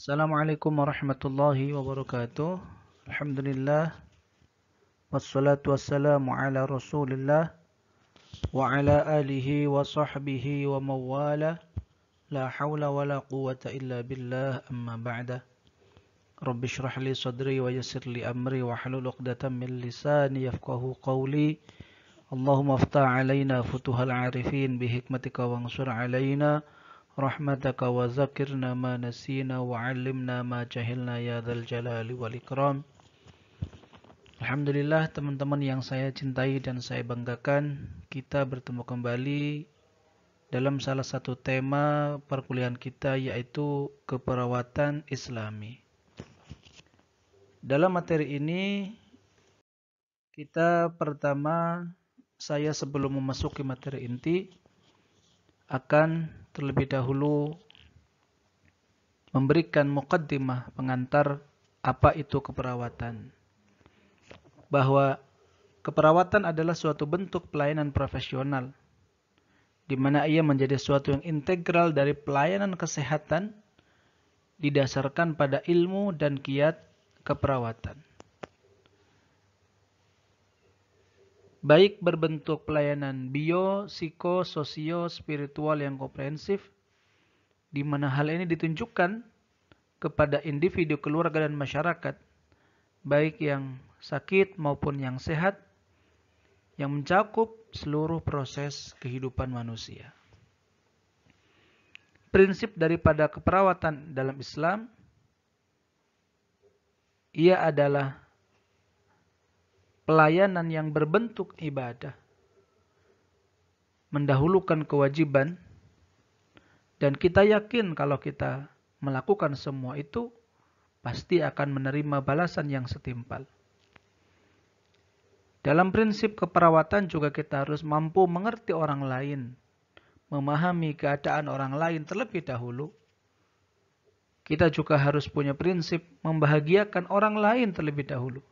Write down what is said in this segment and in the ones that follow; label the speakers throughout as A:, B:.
A: Assalamualaikum warahmatullahi wabarakatuh. Alhamdulillah wassalatu wassalamu ala Rasulillah wa ala alihi wa sahbihi wa mawala. La hawla wa la quwwata illa billah amma ba'da. Rabbi shrah li sadri wa yassir li amri wa hlul 'uqdatam min lisani yafqahu qawli. Allahumma aftah alaina futuhal arifin bihikmatika wansur alaina rahmataka wa zakirna ma nasina wa 'allimna ma jahilna ya dzal jalali wal ikram. Alhamdulillah teman-teman yang saya cintai dan saya banggakan, kita bertemu kembali dalam salah satu tema perkuliahan kita, yaitu keperawatan Islami. Dalam materi ini saya sebelum memasuki materi inti akan terlebih dahulu memberikan muqaddimah, pengantar apa itu keperawatan. Bahwa keperawatan adalah suatu bentuk pelayanan profesional, di mana ia menjadi suatu yang integral dari pelayanan kesehatan didasarkan pada ilmu dan kiat keperawatan. Baik berbentuk pelayanan bio, psiko, sosio, spiritual yang komprehensif, di mana hal ini ditunjukkan kepada individu, keluarga, dan masyarakat, baik yang sakit maupun yang sehat, yang mencakup seluruh proses kehidupan manusia. Prinsip daripada keperawatan dalam Islam, ia adalah pelayanan yang berbentuk ibadah, mendahulukan kewajiban, dan kita yakin kalau kita melakukan semua itu, pasti akan menerima balasan yang setimpal. Dalam prinsip keperawatan juga kita harus mampu mengerti orang lain, memahami keadaan orang lain terlebih dahulu. Kita juga harus punya prinsip membahagiakan orang lain terlebih dahulu.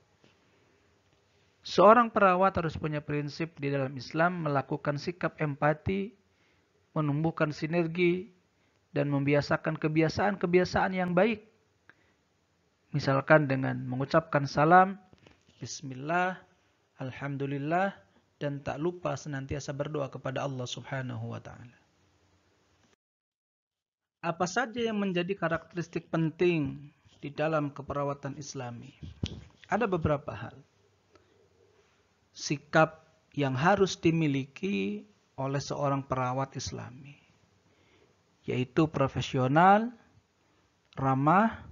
A: Seorang perawat harus punya prinsip di dalam Islam melakukan sikap empati, menumbuhkan sinergi, dan membiasakan kebiasaan-kebiasaan yang baik. Misalkan dengan mengucapkan salam, Bismillah, Alhamdulillah, dan tak lupa senantiasa berdoa kepada Allah Subhanahu wa Ta'ala. Apa saja yang menjadi karakteristik penting di dalam keperawatan Islami? Ada beberapa hal. Sikap yang harus dimiliki oleh seorang perawat Islami, yaitu profesional, ramah,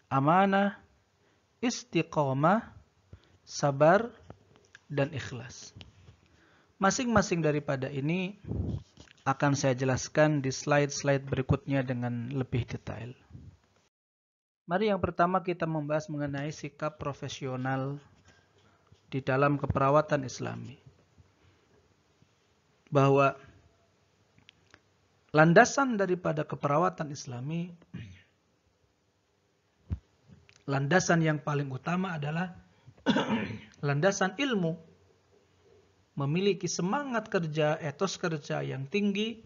A: amanah, istiqomah, sabar, dan ikhlas. Masing-masing daripada ini akan saya jelaskan di slide-slide berikutnya dengan lebih detail. Mari yang pertama kita membahas mengenai sikap profesional di dalam keperawatan Islami. Bahwa landasan daripada keperawatan Islami, landasan yang paling utama adalah landasan ilmu. Memiliki semangat kerja, etos kerja yang tinggi,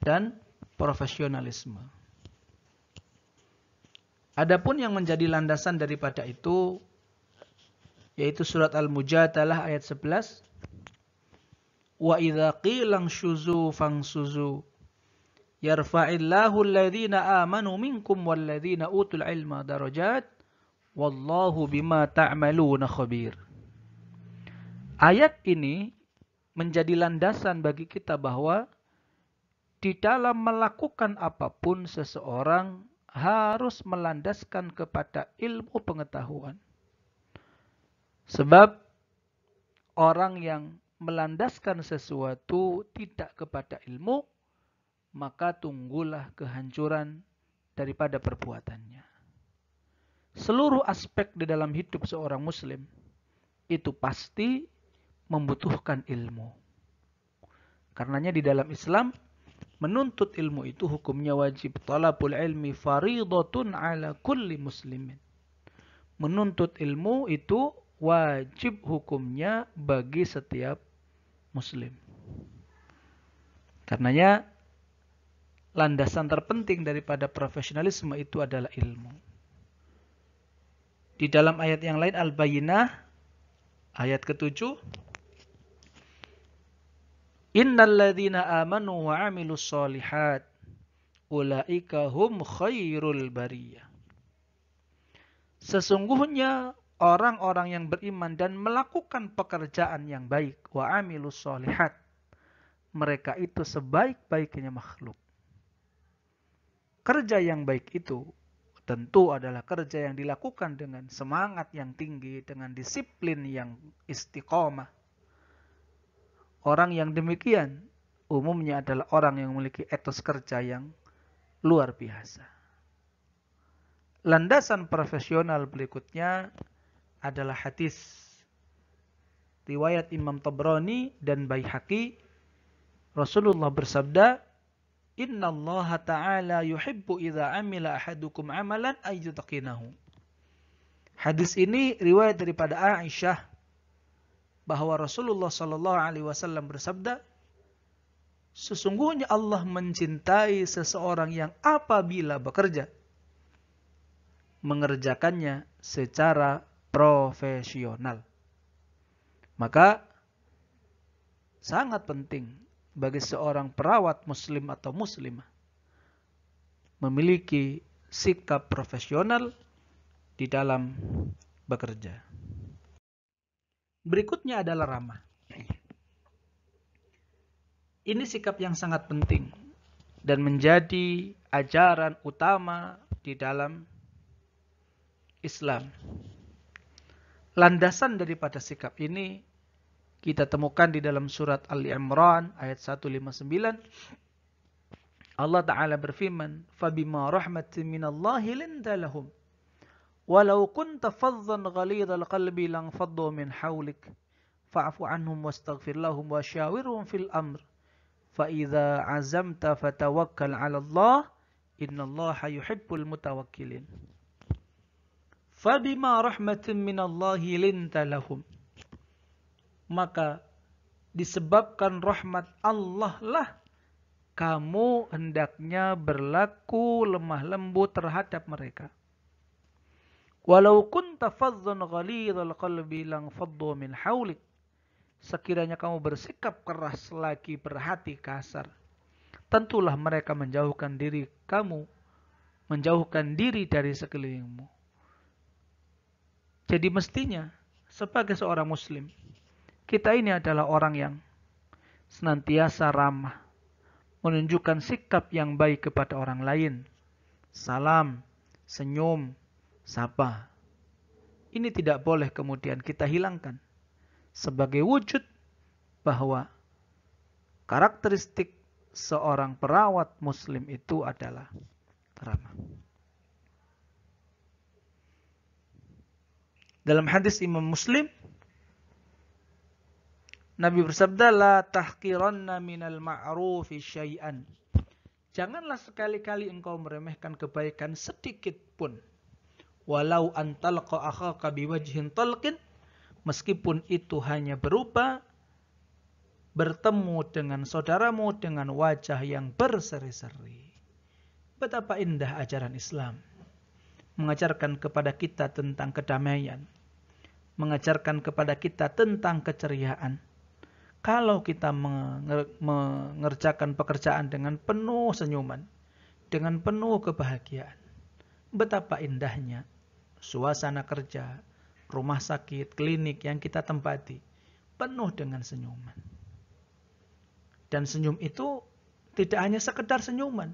A: dan profesionalisme. Adapun yang menjadi landasan daripada itu, yaitu surat Al-Mujadalah ayat 11. Wa idza qila shuzu fangsuzu yarfa'illahu alladhina amanu minkum walladhina utul ilma darajat wallahu bima ta'maluna khabir. Ayat ini menjadi landasan bagi kita bahwa di dalam melakukan apapun seseorang harus melandaskan kepada ilmu pengetahuan. Sebab orang yang melandaskan sesuatu tidak kepada ilmu, maka tunggulah kehancuran daripada perbuatannya. Seluruh aspek di dalam hidup seorang muslim itu pasti membutuhkan ilmu. Karenanya di dalam Islam, menuntut ilmu itu hukumnya wajib. Talabul ilmi faridatun ala kulli muslimin. Menuntut ilmu itu wajib hukumnya bagi setiap muslim. Karenanya landasan terpenting daripada profesionalisme itu adalah ilmu. Di dalam ayat yang lain Al-Bayyinah ayat ke-7, Innal ladzina amanu wa 'amilus shalihat ulaika hum khairul bariyah. Sesungguhnya orang-orang yang beriman dan melakukan pekerjaan yang baik, wa 'amilus shalihat, mereka itu sebaik-baiknya makhluk. Kerja yang baik itu tentu adalah kerja yang dilakukan dengan semangat yang tinggi, dengan disiplin yang istiqomah. Orang yang demikian umumnya adalah orang yang memiliki etos kerja yang luar biasa. Landasan profesional berikutnya adalah hadis riwayat Imam Tabrani dan Baihaqi. Rasulullah bersabda, Inna Allah Ta'ala yuhibbu idha amila ahadukum amalan ayyutaqinahu. Hadis ini riwayat daripada Aisyah bahwa Rasulullah SAW bersabda, sesungguhnya Allah mencintai seseorang yang apabila bekerja, mengerjakannya secara profesional. Maka sangat penting bagi seorang perawat muslim atau muslimah memiliki sikap profesional di dalam bekerja. Berikutnya adalah ramah. Ini sikap yang sangat penting dan menjadi ajaran utama di dalam Islam. Landasan daripada sikap ini kita temukan di dalam surat Ali Imran ayat 159. Allah Ta'ala berfirman, فَبِمَا رَحْمَةٍ مِّنَ اللَّهِ لِنْتَ لَهُمْ وَلَوْ كُنْتَ فَظًّا غَلِيظَ الْقَلْبِ لَانفَضُّوا مِنْ حَوْلِكَ فَاعْفُ عَنْهُمْ وَاسْتَغْفِرْ لَهُمْ وَشَاوِرْهُمْ فِي الْأَمْرِ فَإِذَا عَزَمْتَ فَتَوَكَّلْ عَلَى اللَّهِ إِنَّ اللَّهَ يُحِبُّ الْمُتَوَكِّلِينَ. فَبِمَا رَحْمَةٍ مِّنَ اللَّهِ لِنْتَ لَهُمْ, maka disebabkan rahmat Allah lah kamu hendaknya berlaku lemah lembut terhadap mereka. Walau kunta fadhdhan ghalidhal qalbi lanfaddu min haulik. Sekiranya kamu bersikap keras lagi berhati kasar, tentulah mereka menjauhkan diri kamu, menjauhkan diri dari sekelilingmu. Jadi mestinya sebagai seorang muslim, kita ini adalah orang yang senantiasa ramah, menunjukkan sikap yang baik kepada orang lain. Salam, senyum, sapa. Ini tidak boleh kemudian kita hilangkan sebagai wujud bahwa karakteristik seorang perawat muslim itu adalah ramah. Dalam hadis Imam Muslim, Nabi bersabda, la tahqiranna minal ma'rufi syai'an. Janganlah sekali-kali engkau meremehkan kebaikan sedikit pun. Walau antalqa akhaka biwajhin talqin, meskipun itu hanya berupa bertemu dengan saudaramu dengan wajah yang berseri-seri. Betapa indah ajaran Islam. Mengajarkan kepada kita tentang kedamaian. Mengajarkan kepada kita tentang keceriaan. Kalau kita mengerjakan pekerjaan dengan penuh senyuman, dengan penuh kebahagiaan, betapa indahnya suasana kerja, rumah sakit, klinik yang kita tempati, penuh dengan senyuman. Dan senyum itu tidak hanya sekedar senyuman.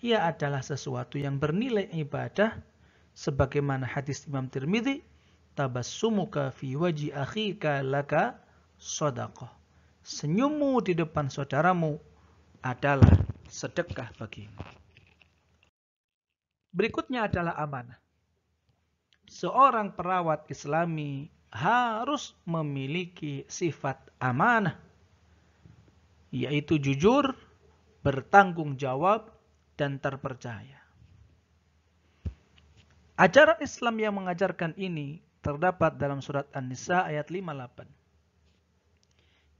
A: Ia adalah sesuatu yang bernilai ibadah, sebagaimana hadis Imam Tirmidzi, tabassumuka fi waji akhika laka shadaqah. Senyummu di depan saudaramu adalah sedekah bagimu. Berikutnya adalah amanah. Seorang perawat Islami harus memiliki sifat amanah, yaitu jujur, bertanggung jawab, dan terpercaya. Ajaran Islam yang mengajarkan ini terdapat dalam surat An-Nisa ayat 58.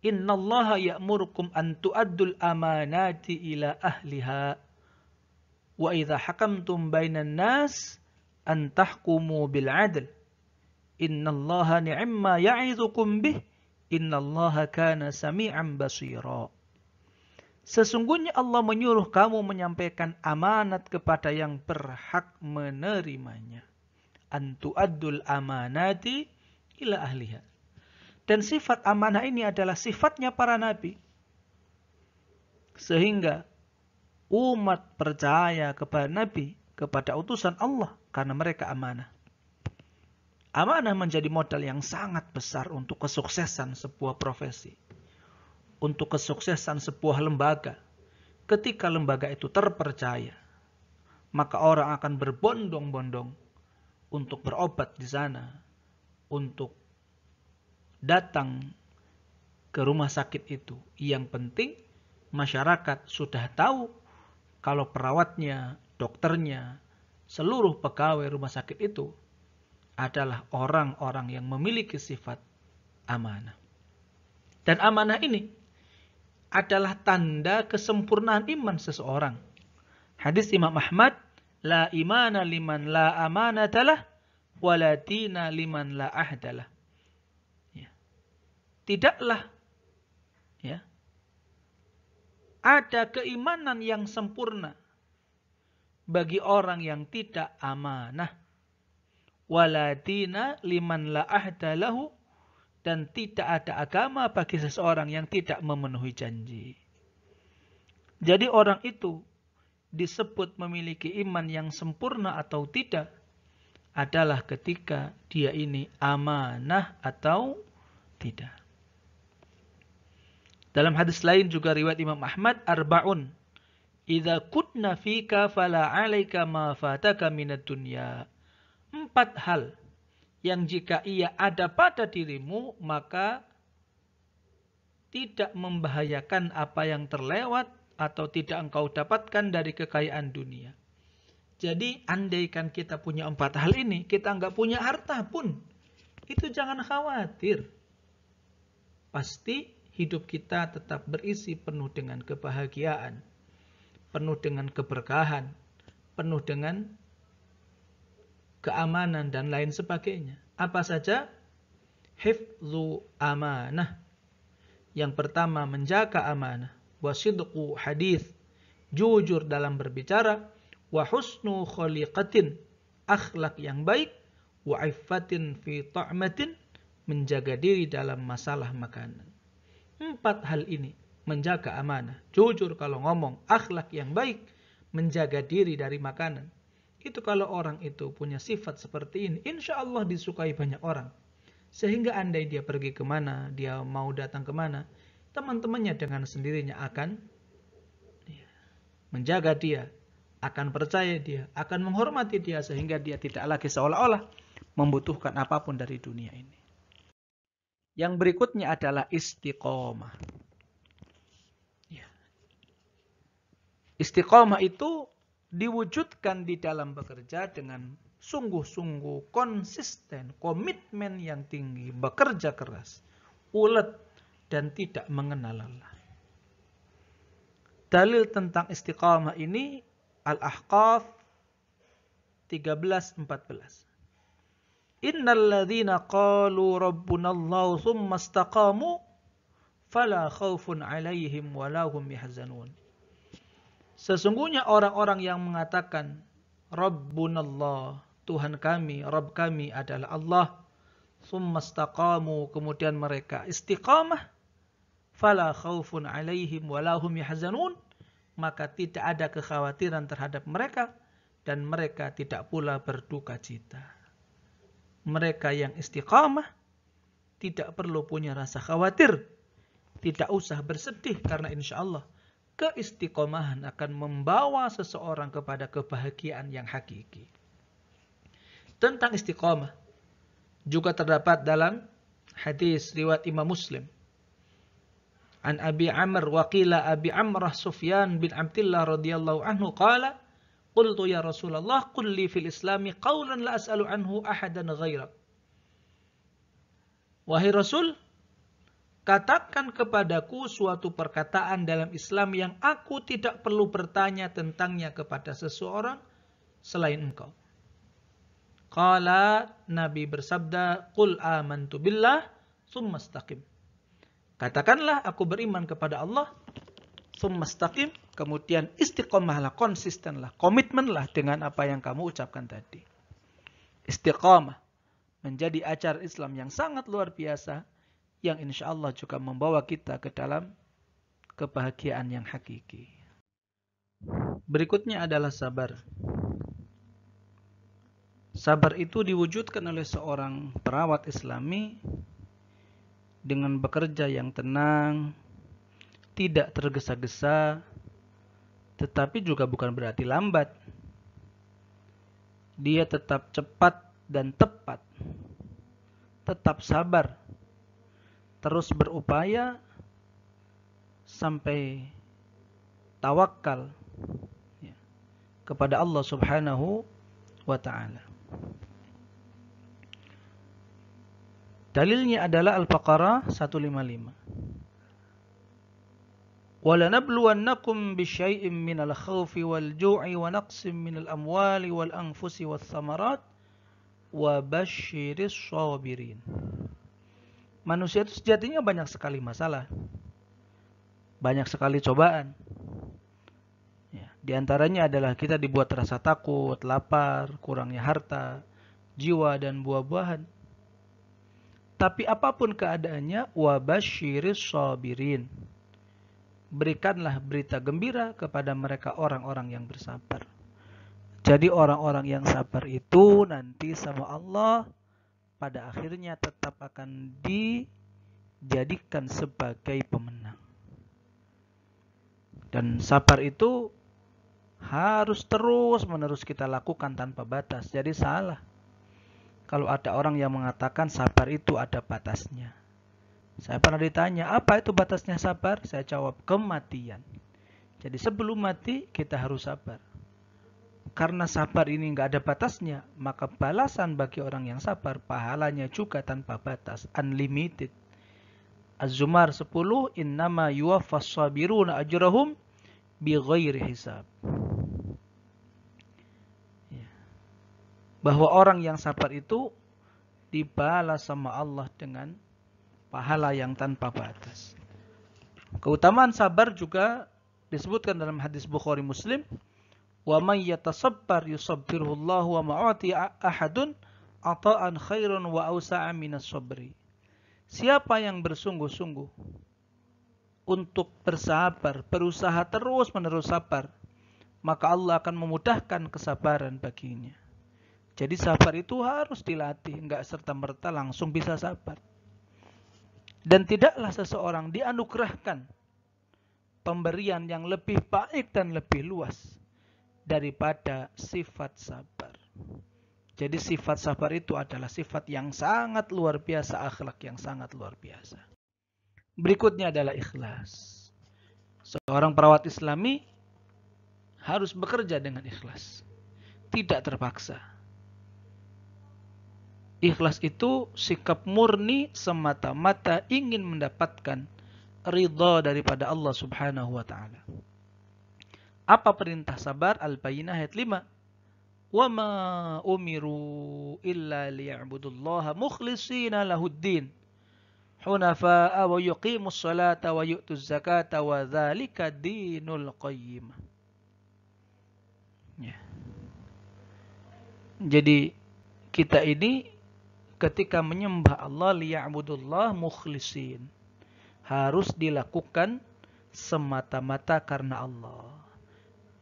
A: Innallaha ya'murukum an tu'addul amanati ila ahliha wa idza hakamtum bainan nas an tahkumu bil 'adl. Innallaha ni'ma ya'idukum bih. Innallaha kana sami'an basira. Sesungguhnya Allah menyuruh kamu menyampaikan amanat kepada yang berhak menerimanya. Antu addul amanati ila ahliha. Dan sifat amanah ini adalah sifatnya para nabi. Sehingga umat percaya kepada nabi, kepada utusan Allah, karena mereka amanah. Amanah menjadi modal yang sangat besar untuk kesuksesan sebuah profesi. Untuk kesuksesan sebuah lembaga. Ketika lembaga itu terpercaya, maka orang akan berbondong-bondong untuk berobat di sana, untuk datang ke rumah sakit itu. Yang penting masyarakat sudah tahu kalau perawatnya, dokternya, seluruh pegawai rumah sakit itu adalah orang-orang yang memiliki sifat amanah. Dan amanah ini adalah tanda kesempurnaan iman seseorang. Hadis Imam Ahmad, la imana liman la amanatalah, wala dina liman la ahdalah. Ya. Tidaklah ya, ada keimanan yang sempurna bagi orang yang tidak amanah. Wala dina liman la ahdalahu, dan tidak ada agama bagi seseorang yang tidak memenuhi janji. Jadi orang itu disebut memiliki iman yang sempurna atau tidak adalah ketika dia ini amanah atau tidak. Dalam hadis lain juga riwayat Imam Ahmad, arba'un idza kunna fika fala 'alaika ma fataka minad dunya. 4 hal yang jika ia ada pada dirimu, maka tidak membahayakan apa yang terlewat atau tidak engkau dapatkan dari kekayaan dunia. Jadi andaikan kita punya 4 hal ini, kita enggak punya harta pun, itu jangan khawatir. Pasti hidup kita tetap berisi penuh dengan kebahagiaan, penuh dengan keberkahan, penuh dengan keamanan dan lain sebagainya. Apa saja? Hifdzu amanah. Yang pertama, menjaga amanah. Wasidqu hadith, jujur dalam berbicara. Wa husnu khaliqatin, akhlak yang baik. Wa iffatin fi ta'matin, menjaga diri dalam masalah makanan. 4 hal ini, menjaga amanah, jujur kalau ngomong, akhlak yang baik, menjaga diri dari makanan. Itu kalau orang itu punya sifat seperti ini, insya Allah disukai banyak orang. Sehingga andai dia pergi kemana, dia mau datang kemana, teman-temannya dengan sendirinya akan menjaga dia, akan percaya dia, akan menghormati dia, sehingga dia tidak lagi seolah-olah membutuhkan apapun dari dunia ini. Yang berikutnya adalah istiqomah. Istiqomah itu diwujudkan di dalam bekerja dengan sungguh-sungguh, konsisten, komitmen yang tinggi, bekerja keras, ulet, dan tidak mengenal lelah. Dalil tentang istiqamah ini Al-Ahqaf 13:14. Innal ladzina qalu rabbunallahu tsumma istaqamu fala khaufun 'alaihim wa la hum yahzanun. Sesungguhnya orang-orang yang mengatakan Rabbunallah, Tuhan kami, Rabb kami adalah Allah, tsumma istaqamu, kemudian mereka istiqamah, fala khaufun 'alaihim wa la hum yahzanun, maka tidak ada kekhawatiran terhadap mereka dan mereka tidak pula berduka cita. Mereka yang istiqamah tidak perlu punya rasa khawatir, tidak usah bersedih, karena insya Allah keistiqomahan akan membawa seseorang kepada kebahagiaan yang hakiki. Tentang istiqamah juga terdapat dalam hadis riwayat Imam Muslim. An Abi Amr wa qila Abi Amrah Sufyan bin Abdullah radhiyallahu anhu qala qultu ya Rasulullah qul li fil Islami qawlan la as'alu anhu ahadan ghairak. Wahai Rasul, Katakan kepadaku suatu perkataan dalam Islam yang aku tidak perlu bertanya tentangnya kepada seseorang selain engkau. Qala, Nabi bersabda, Qul amantu billah, tsumma istaqim. Katakanlah aku beriman kepada Allah, tsumma istaqim, kemudian istiqomahlah, konsistenlah, komitmenlah dengan apa yang kamu ucapkan tadi. Istiqamah menjadi acara Islam yang sangat luar biasa, yang insya Allah juga membawa kita ke dalam kebahagiaan yang hakiki. Berikutnya adalah sabar. Sabar itu diwujudkan oleh seorang perawat Islami dengan bekerja yang tenang, tidak tergesa-gesa, tetapi juga bukan berarti lambat. Dia tetap cepat dan tepat, tetap sabar, terus berupaya sampai tawakal kepada Allah Subhanahu wa ta'ala. Dalilnya adalah Al-Baqarah 155. وَلَنَبْلُوَنَّكُمْ بِشَيْءٍ مِّنَ الْخَوْفِ وَالْجُوعِ وَنَقْصٍ مِّنَ الْأَمْوَالِ وَالْأَنفُسِ وَالثَّمَرَاتِ وَبَشِّرِ الصَّابِرِينَ. Manusia itu sejatinya banyak sekali masalah, banyak sekali cobaan. Di antaranya adalah kita dibuat rasa takut, lapar, kurangnya harta, jiwa, dan buah-buahan. Tapi apapun keadaannya, wabasyiris sabirin. Berikanlah berita gembira kepada mereka orang-orang yang bersabar. Jadi orang-orang yang sabar itu nanti sama Allah pada akhirnya tetap akan dijadikan sebagai pemenang. Dan sabar itu harus terus-menerus kita lakukan tanpa batas. Jadi salah kalau ada orang yang mengatakan sabar itu ada batasnya. Saya pernah ditanya, apa itu batasnya sabar? Saya jawab, kematian. Jadi sebelum mati kita harus sabar. Karena sabar ini nggak ada batasnya, maka balasan bagi orang yang sabar, pahalanya juga tanpa batas, unlimited. Az-Zumar 10, innama yuwaffas sabiruna ajrahum bighairi hisab. Bahwa orang yang sabar itu dibalas sama Allah dengan pahala yang tanpa batas. Keutamaan sabar juga disebutkan dalam hadis Bukhari Muslim, wa may yatasabbar yusabbirhu Allah wa ma'ati ahadun ata'an khairun wa awsa'a minas sabri. Siapa yang bersungguh-sungguh untuk bersabar, berusaha terus-menerus sabar, maka Allah akan memudahkan kesabaran baginya. Jadi sabar itu harus dilatih, enggak serta-merta langsung bisa sabar. Dan tidaklah seseorang dianugerahkan pemberian yang lebih baik dan lebih luas daripada sifat sabar. Jadi sifat sabar itu adalah sifat yang sangat luar biasa, akhlak yang sangat luar biasa. Berikutnya adalah ikhlas. Seorang perawat Islami harus bekerja dengan ikhlas, tidak terpaksa. Ikhlas itu sikap murni semata-mata ingin mendapatkan ridha daripada Allah Subhanahu wa ta'ala. Apa perintah sabar? Al-Bayyinah ayat 5. Wa ma umiru illa liya'budullaha mukhlishina lahuddin hunafa'a wa yuqimus salata wa yu'tuz zakata wa dzalika dinul qayyim. Ya. Jadi kita ini ketika menyembah Allah liya'budullah mukhlisin, harus dilakukan semata-mata karena Allah.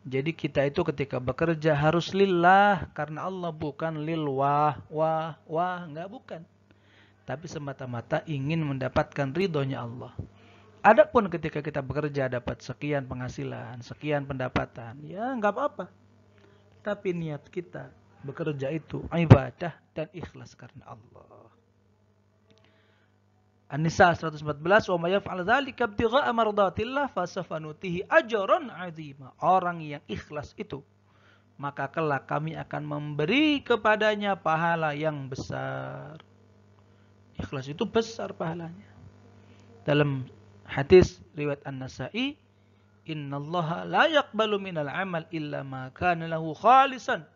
A: Jadi kita itu ketika bekerja harus lillah karena Allah, bukan lil wah, enggak, bukan. Tapi semata-mata ingin mendapatkan ridhonya Allah. Adapun ketika kita bekerja dapat sekian penghasilan, sekian pendapatan, ya enggak apa-apa. Tapi niat kita bekerja itu ibadah dan ikhlas karena Allah. An-Nisa 114, wa may yaf'al dzalika ibtigha'a mardatillah fasawfa nutihi ajran 'azima. Orang yang ikhlas itu, maka kelak kami akan memberi kepadanya pahala yang besar. Ikhlas itu besar pahalanya. Dalam hadis riwayat An-Nasa'i, innallaha la yaqbalu minal amal illa ma kana lahu khalisan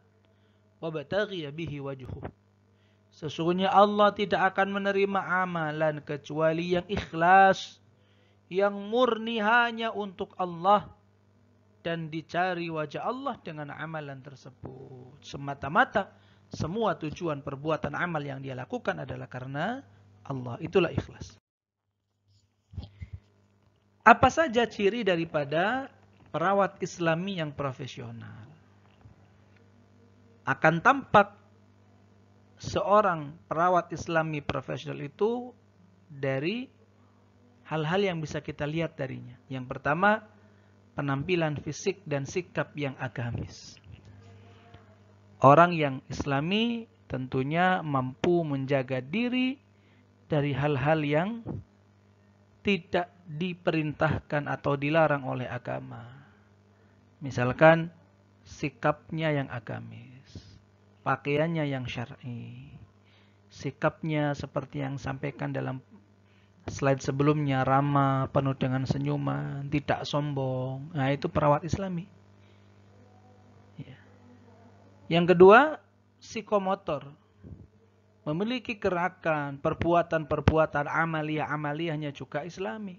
A: wa bataghiya bihi wajhuhu. Sesungguhnya Allah tidak akan menerima amalan kecuali yang ikhlas, yang murni hanya untuk Allah dan dicari wajah Allah dengan amalan tersebut. Semata-mata semua tujuan perbuatan amal yang dia lakukan adalah karena Allah. Itulah ikhlas. Apa saja ciri daripada perawat Islami yang profesional? Akan tampak seorang perawat Islami profesional itu dari hal-hal yang bisa kita lihat darinya. Yang pertama, penampilan fisik dan sikap yang agamis. Orang yang Islami tentunya mampu menjaga diri dari hal-hal yang tidak diperintahkan atau dilarang oleh agama. Misalkan sikapnya yang agamis, pakaiannya yang syar'i, sikapnya seperti yang sampaikan dalam slide sebelumnya, ramah, penuh dengan senyuman, tidak sombong. Nah, itu perawat Islami. Ya. Yang kedua, psikomotor. Memiliki gerakan, perbuatan-perbuatan amaliyah-amaliyahnya juga Islami.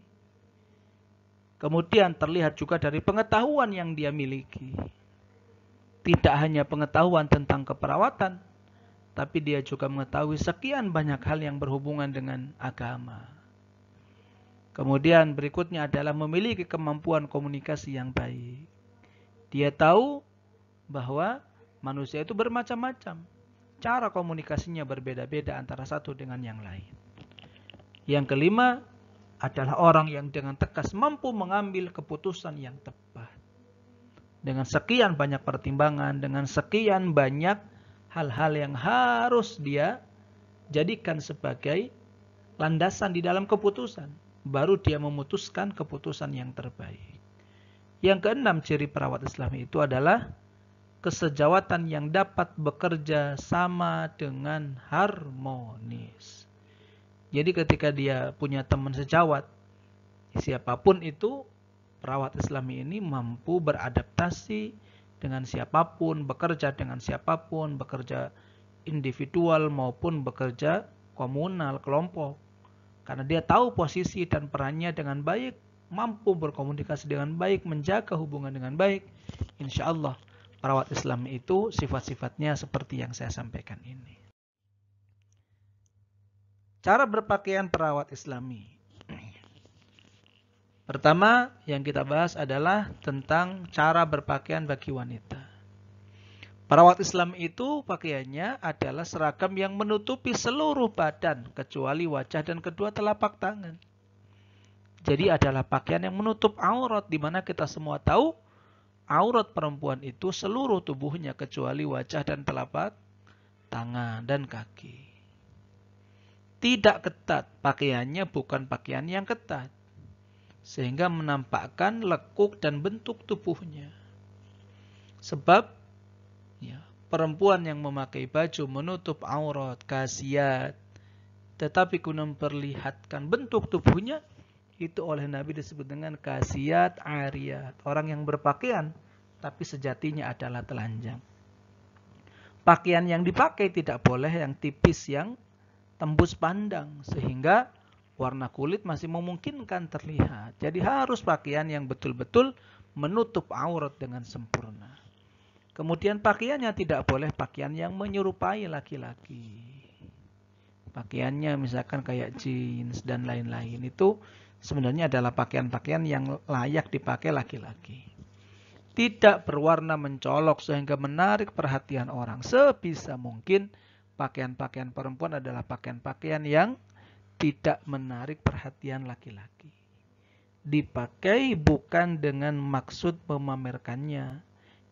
A: Kemudian terlihat juga dari pengetahuan yang dia miliki. Tidak hanya pengetahuan tentang keperawatan, tapi dia juga mengetahui sekian banyak hal yang berhubungan dengan agama. Kemudian berikutnya adalah memiliki kemampuan komunikasi yang baik. Dia tahu bahwa manusia itu bermacam-macam. Cara komunikasinya berbeda-beda antara satu dengan yang lain. Yang kelima adalah orang yang dengan tegas mampu mengambil keputusan yang tepat. Dengan sekian banyak pertimbangan, dengan sekian banyak hal-hal yang harus dia jadikan sebagai landasan di dalam keputusan. Baru dia memutuskan keputusan yang terbaik. Yang keenam ciri perawat Islami itu adalah kesejawatan yang dapat bekerja sama dengan harmonis. Jadi ketika dia punya teman sejawat, siapapun itu, perawat Islami ini mampu beradaptasi dengan siapapun, bekerja dengan siapapun, bekerja individual maupun bekerja komunal, kelompok. Karena dia tahu posisi dan perannya dengan baik, mampu berkomunikasi dengan baik, menjaga hubungan dengan baik. Insya Allah perawat Islam itu sifat-sifatnya seperti yang saya sampaikan ini. Cara berpakaian perawat Islami. Pertama yang kita bahas adalah tentang cara berpakaian bagi wanita. Perawat Islam itu pakaiannya adalah seragam yang menutupi seluruh badan kecuali wajah dan kedua telapak tangan. Jadi adalah pakaian yang menutup aurat, di mana kita semua tahu aurat perempuan itu seluruh tubuhnya kecuali wajah dan telapak tangan dan kaki. Tidak ketat, pakaiannya bukan pakaian yang ketat, sehingga menampakkan lekuk dan bentuk tubuhnya. Sebab ya, perempuan yang memakai baju menutup aurat, kasiyat, tetapi guna memperlihatkan bentuk tubuhnya, itu oleh Nabi disebut dengan kasiyat ariyat. Orang yang berpakaian, tapi sejatinya adalah telanjang. Pakaian yang dipakai tidak boleh yang tipis, yang tembus pandang, sehingga warna kulit masih memungkinkan terlihat. Jadi harus pakaian yang betul-betul menutup aurat dengan sempurna. Kemudian pakaiannya tidak boleh pakaian yang menyerupai laki-laki. Pakaiannya misalkan kayak jeans dan lain-lain, itu sebenarnya adalah pakaian-pakaian yang layak dipakai laki-laki. Tidak berwarna mencolok sehingga menarik perhatian orang. Sebisa mungkin pakaian-pakaian perempuan adalah pakaian-pakaian yang tidak menarik perhatian laki-laki. Dipakai bukan dengan maksud memamerkannya.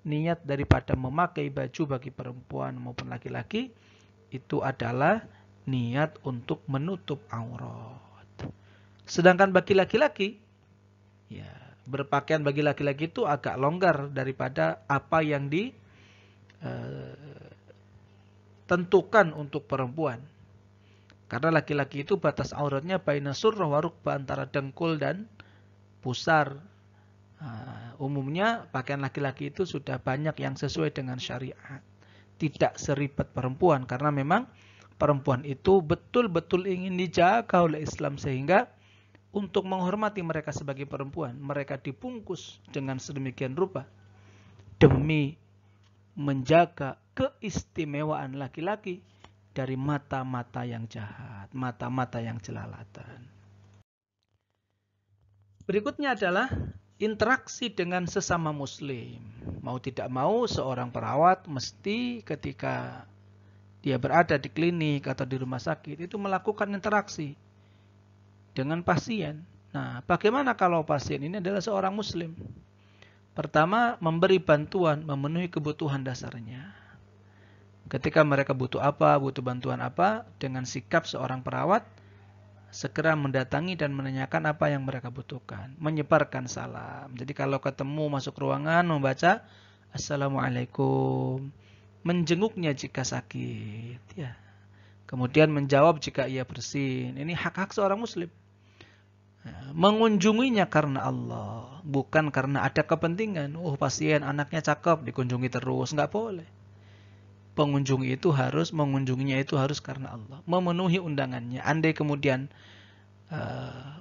A: Niat daripada memakai baju bagi perempuan maupun laki-laki itu adalah niat untuk menutup aurat. Sedangkan bagi laki-laki, ya, berpakaian bagi laki-laki itu agak longgar daripada apa yang ditentukan untuk perempuan. Karena laki-laki itu batas auratnya baina surrah wa rukbah, antara dengkul dan pusar. Umumnya pakaian laki-laki itu sudah banyak yang sesuai dengan syariat. Tidak seribet perempuan, karena memang perempuan itu betul-betul ingin dijaga oleh Islam, sehingga untuk menghormati mereka sebagai perempuan, mereka dibungkus dengan sedemikian rupa demi menjaga keistimewaan laki-laki dari mata-mata yang jahat, mata-mata yang jelalatan. Berikutnya adalah interaksi dengan sesama muslim. Mau tidak mau seorang perawat mesti ketika dia berada di klinik atau di rumah sakit itu melakukan interaksi dengan pasien. Nah, bagaimana kalau pasien ini adalah seorang muslim? Pertama, memberi bantuan, memenuhi kebutuhan dasarnya. Ketika mereka butuh bantuan apa, dengan sikap seorang perawat, segera mendatangi dan menanyakan apa yang mereka butuhkan. Menyebarkan salam. Jadi kalau ketemu masuk ruangan, membaca Assalamualaikum. Menjenguknya jika sakit. Ya. Kemudian menjawab jika ia bersin. Ini hak-hak seorang muslim. Mengunjunginya karena Allah. Bukan karena ada kepentingan. Oh, pasien anaknya cakep, dikunjungi terus. Nggak boleh. Mengunjunginya itu harus karena Allah, memenuhi undangannya. Andai kemudian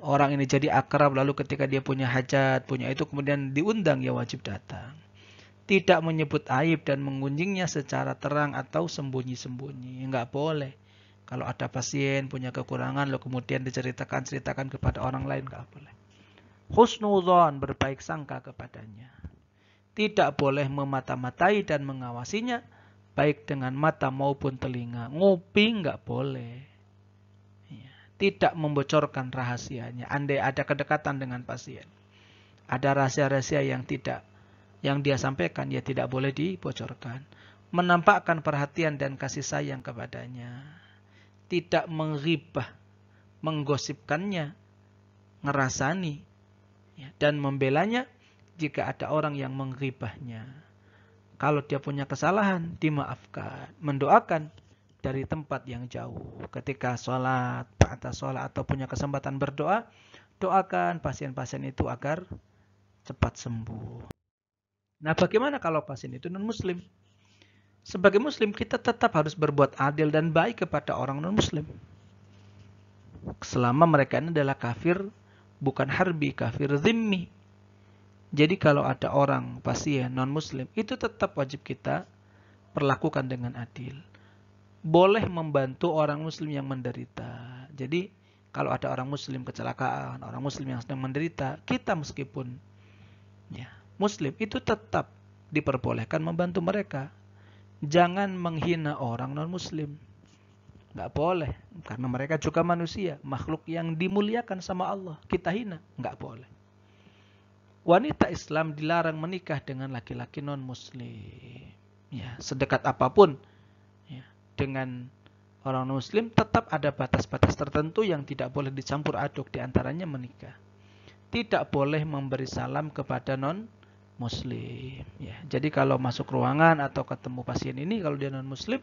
A: orang ini jadi akrab, lalu ketika dia punya hajat, punya itu kemudian diundang, ya wajib datang. Tidak menyebut aib dan mengunjunginya secara terang atau sembunyi-sembunyi, enggak boleh. Kalau ada pasien punya kekurangan lalu kemudian ceritakan kepada orang lain, enggak boleh. Husnudzon, berbaik sangka kepadanya. Tidak boleh memata-matai dan mengawasinya, baik dengan mata maupun telinga. Nguping nggak boleh. Tidak membocorkan rahasianya. Andai ada kedekatan dengan pasien, ada rahasia-rahasia yang dia sampaikan, ya tidak boleh dibocorkan. Menampakkan perhatian dan kasih sayang kepadanya. Tidak menghibah, menggosipkannya, ngerasani, dan membelanya jika ada orang yang menghibahnya. Kalau dia punya kesalahan, dimaafkan. Mendoakan dari tempat yang jauh. Ketika sholat, atas sholat atau punya kesempatan berdoa, doakan pasien-pasien itu agar cepat sembuh. Nah, bagaimana kalau pasien itu non-muslim? Sebagai muslim, kita tetap harus berbuat adil dan baik kepada orang non-muslim. Selama mereka ini adalah kafir, bukan harbi, kafir zimmi. Jadi kalau ada orang pasien non-muslim, itu tetap wajib kita perlakukan dengan adil. Boleh membantu orang muslim yang menderita. Jadi kalau ada orang muslim kecelakaan, orang muslim yang sedang menderita, kita meskipun muslim itu tetap diperbolehkan membantu mereka. Jangan menghina orang non-muslim. Nggak boleh, karena mereka juga manusia, makhluk yang dimuliakan sama Allah. Kita hina, nggak boleh. Wanita Islam dilarang menikah dengan laki-laki non-muslim. Ya, sedekat apapun dengan orang non-muslim, tetap ada batas-batas tertentu yang tidak boleh dicampur aduk, diantaranya menikah. Tidak boleh memberi salam kepada non-muslim. Ya, jadi kalau masuk ruangan atau ketemu pasien ini, kalau dia non-muslim,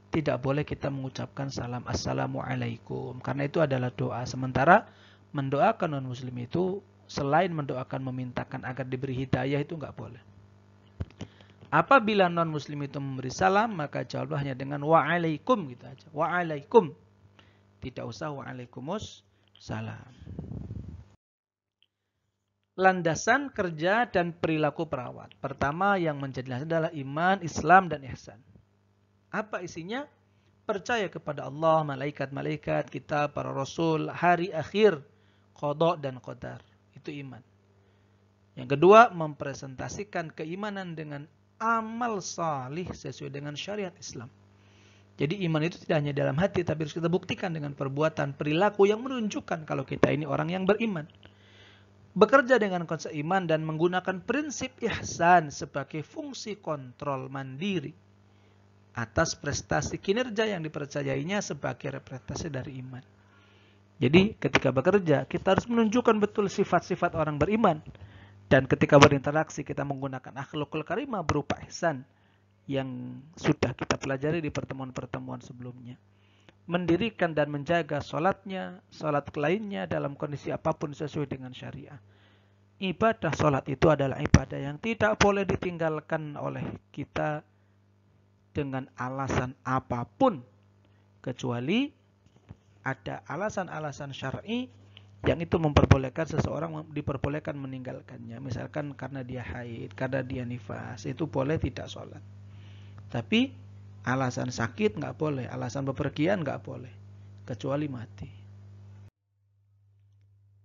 A: tidak boleh kita mengucapkan salam Assalamualaikum. Karena itu adalah doa. Sementara mendoakan non-muslim itu, selain mendoakan memintakan agar diberi hidayah, itu enggak boleh. Apabila non-muslim itu memberi salam, maka jawabnya dengan wa'alaikum gitu aja. Wa'alaikum. Tidak usah wa'alaikumus salam. Landasan kerja dan perilaku perawat. Pertama yang menjadi landasan adalah iman, Islam, dan ihsan. Apa isinya? Percaya kepada Allah, malaikat-malaikat, kitab, para rasul, hari akhir, qada dan qadar. Itu iman. Yang kedua, mempresentasikan keimanan dengan amal salih sesuai dengan syariat Islam. Jadi iman itu tidak hanya dalam hati, tapi harus kita buktikan dengan perbuatan, perilaku yang menunjukkan kalau kita ini orang yang beriman. Bekerja dengan konsep iman dan menggunakan prinsip ihsan sebagai fungsi kontrol mandiri atas prestasi kinerja yang dipercayainya sebagai representasi dari iman. Jadi ketika bekerja, kita harus menunjukkan betul sifat-sifat orang beriman. Dan ketika berinteraksi, kita menggunakan akhlakul karimah berupa ihsan yang sudah kita pelajari di pertemuan-pertemuan sebelumnya. mendirikan dan menjaga sholatnya, sholat lainnya dalam kondisi apapun sesuai dengan syariah. Ibadah sholat itu adalah ibadah yang tidak boleh ditinggalkan oleh kita dengan alasan apapun, kecuali ada alasan-alasan syar'i yang itu memperbolehkan seseorang diperbolehkan meninggalkannya. Misalkan karena dia haid, karena dia nifas, itu boleh tidak sholat. Tapi alasan sakit nggak boleh, alasan bepergian nggak boleh, kecuali mati.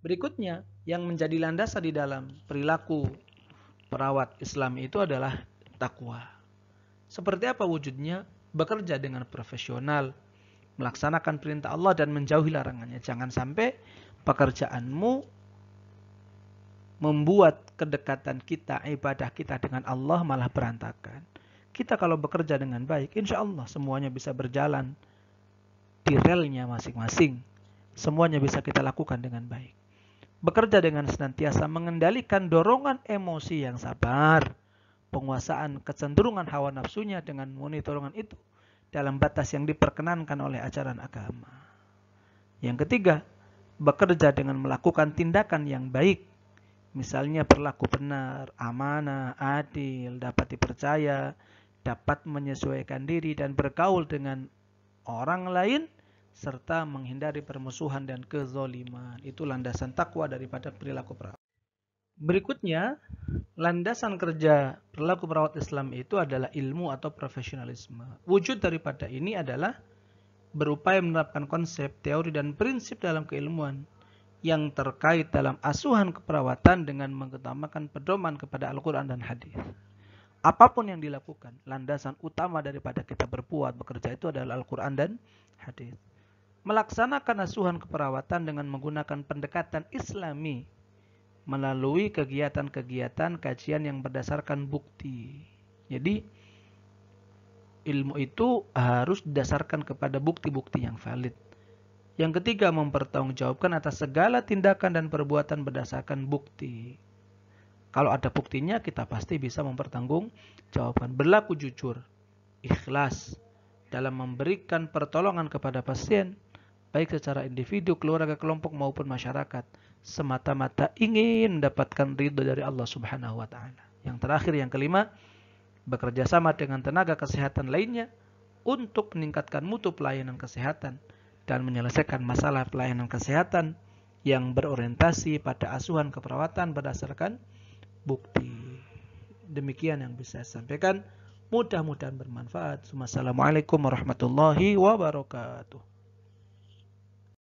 A: Berikutnya, yang menjadi landasan di dalam perilaku perawat Islam itu adalah takwa. Seperti apa wujudnya? Bekerja dengan profesional, melaksanakan perintah Allah dan menjauhi larangannya. Jangan sampai pekerjaanmu membuat kedekatan kita, ibadah kita dengan Allah malah berantakan. Kita kalau bekerja dengan baik, insya Allah semuanya bisa berjalan di relnya masing-masing. Semuanya bisa kita lakukan dengan baik. Bekerja dengan senantiasa mengendalikan dorongan emosi yang sabar, penguasaan kecenderungan hawa nafsunya dengan monitoringan itu dalam batas yang diperkenankan oleh ajaran agama. Yang ketiga, bekerja dengan melakukan tindakan yang baik. Misalnya berlaku benar, amanah, adil, dapat dipercaya, dapat menyesuaikan diri dan bergaul dengan orang lain, serta menghindari permusuhan dan kezaliman. Itu landasan takwa daripada perilaku perawat. Berikutnya, landasan kerja perilaku perawat Islam itu adalah ilmu atau profesionalisme. Wujud daripada ini adalah berupaya menerapkan konsep, teori, dan prinsip dalam keilmuan yang terkait dalam asuhan keperawatan dengan mengutamakan pedoman kepada Al-Quran dan hadis. Apapun yang dilakukan, landasan utama daripada kita bekerja itu adalah Al-Quran dan hadis. Melaksanakan asuhan keperawatan dengan menggunakan pendekatan Islami melalui kegiatan-kegiatan kajian yang berdasarkan bukti. Jadi, ilmu itu harus didasarkan kepada bukti-bukti yang valid. Yang ketiga, mempertanggungjawabkan atas segala tindakan dan perbuatan berdasarkan bukti. Kalau ada buktinya, kita pasti bisa mempertanggungjawabkan. Berlaku jujur, ikhlas dalam memberikan pertolongan kepada pasien, baik secara individu, keluarga, kelompok maupun masyarakat, semata-mata ingin mendapatkan ridho dari Allah Subhanahu wa taala. Yang terakhir, yang kelima, bekerja sama dengan tenaga kesehatan lainnya untuk meningkatkan mutu pelayanan kesehatan dan menyelesaikan masalah pelayanan kesehatan yang berorientasi pada asuhan keperawatan berdasarkan bukti. Demikian yang bisa saya sampaikan. Mudah-mudahan bermanfaat. Wassalamualaikum warahmatullahi wabarakatuh.